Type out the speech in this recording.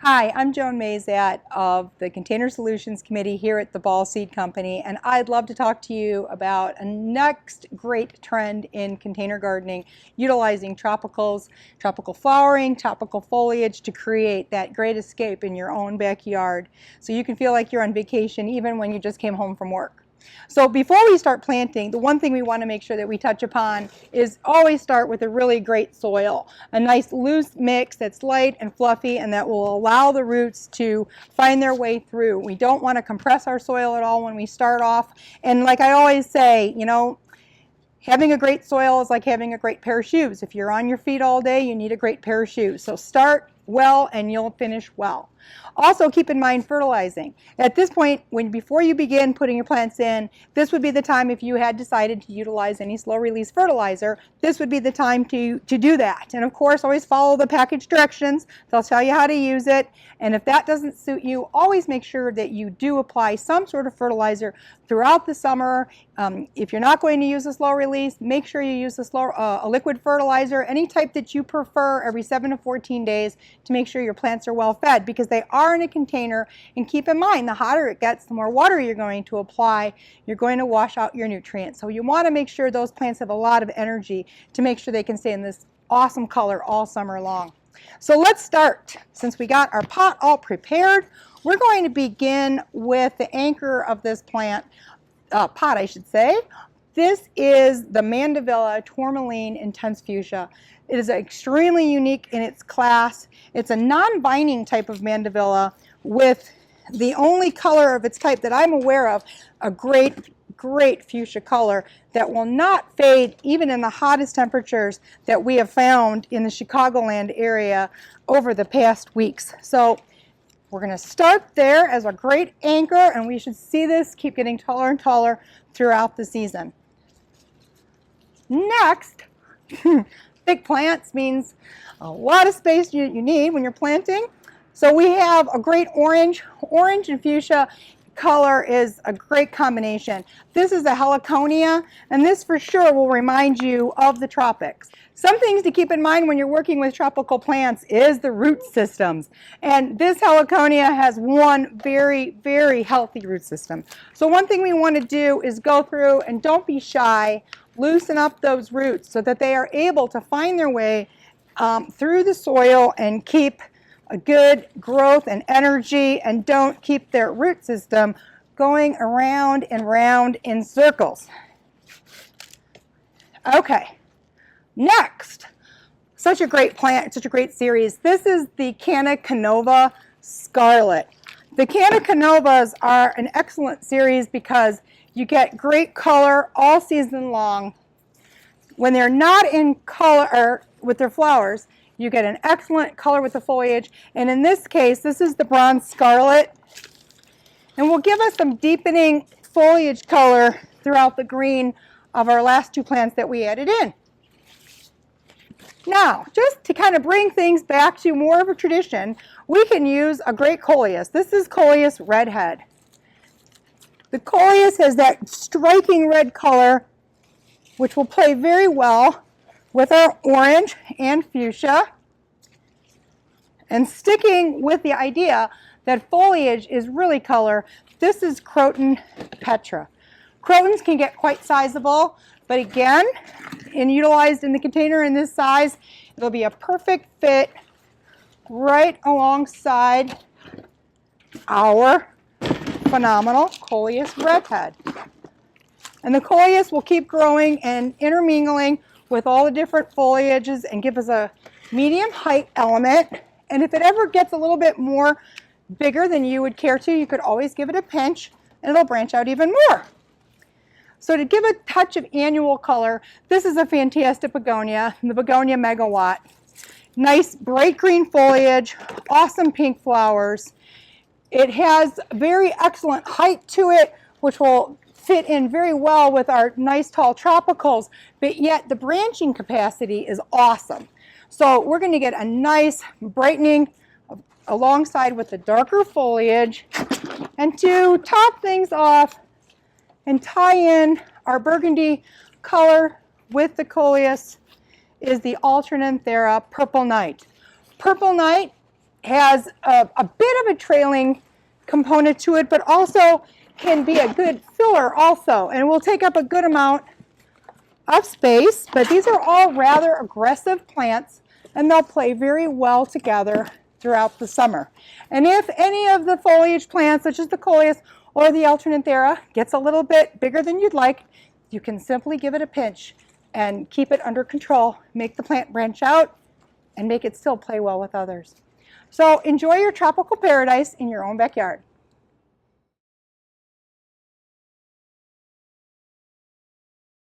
Hi, I'm Joan Mazat of the Container Solutions Committee here at the Ball Seed Company, and I'd love to talk to you about a next great trend in container gardening, utilizing tropicals, tropical flowering, tropical foliage to create that great escape in your own backyard so you can feel like you're on vacation even when you just came home from work. So before we start planting, the one thing we want to make sure that we touch upon is always start with a really great soil. A nice loose mix that's light and fluffy and that will allow the roots to find their way through. We don't want to compress our soil at all when we start off. And like I always say, you know, having a great soil is like having a great pair of shoes. If you're on your feet all day, you need a great pair of shoes. So start well and you'll finish well. Also keep in mind fertilizing. At this point, before you begin putting your plants in, this would be the time if you had decided to utilize any slow release fertilizer, this would be the time to do that. And of course, always follow the package directions. They'll tell you how to use it. And if that doesn't suit you, always make sure that you do apply some sort of fertilizer throughout the summer. If you're not going to use a slow release, make sure you use a liquid fertilizer, any type that you prefer, every 7 to 14 days to make sure your plants are well fed, because they are in a container. And keep in mind, the hotter it gets, the more water you're going to apply, you're going to wash out your nutrients. So you want to make sure those plants have a lot of energy to make sure they can stay in this awesome color all summer long. So let's start. Since we got our pot all prepared, we're going to begin with the anchor of this plant, pot I should say. This is the Mandevilla Tourmaline Intense Fuchsia. It is extremely unique in its class. It's a non-binding type of Mandevilla with the only color of its type that I'm aware of, a great fuchsia color that will not fade even in the hottest temperatures that we have found in the Chicagoland area over the past weeks. So we're going to start there as a great anchor, and we should see this keep getting taller and taller throughout the season. Next, big plants means a lot of space you need when you're planting. So we have a great orange and fuchsia color is a great combination. This is a Heliconia, and this for sure will remind you of the tropics. Some things to keep in mind when you're working with tropical plants is the root systems. And this Heliconia has one very, very healthy root system. So one thing we want to do is go through and don't be shy, loosen up those roots so that they are able to find their way through the soil and keep a good growth and energy, and don't keep their root system going around and round in circles. Okay, next, such a great plant, such a great series. This is the Canna Canova Scarlet. The Canna Canovas are an excellent series because you get great color all season long. When they're not in color with their flowers, you get an excellent color with the foliage, and in this case, this is the bronze scarlet, and will give us some deepening foliage color throughout the green of our last two plants that we added in. Now, just to kind of bring things back to more of a tradition, we can use a great Coleus. This is Coleus Red Head. The Coleus has that striking red color, which will play very well with our orange and fuchsia, and sticking with the idea that foliage is really color, this is Croton Petra. Crotons can get quite sizable, but again, utilized in the container in this size, it'll be a perfect fit right alongside our phenomenal Coleus Red Head. And the Coleus will keep growing and intermingling with all the different foliages and give us a medium height element. And if it ever gets a little bit more bigger than you would care to, you could always give it a pinch and it'll branch out even more. So to give a touch of annual color, this is a fantastic begonia, the Begonia Megawatt. Nice bright green foliage, awesome pink flowers. It has very excellent height to it, which will fit in very well with our nice tall tropicals, but yet the branching capacity is awesome. So we're going to get a nice brightening alongside with the darker foliage. And to top things off and tie in our burgundy color with the Coleus is the Alternanthera Purple Night. Purple Night has a bit of a trailing component to it, but also can be a good filler also, and will take up a good amount of space. But these are all rather aggressive plants, and they'll play very well together throughout the summer. And if any of the foliage plants, such as the Coleus or the Alternanthera, gets a little bit bigger than you'd like, you can simply give it a pinch and keep it under control, make the plant branch out, and make it still play well with others. So enjoy your tropical paradise in your own backyard.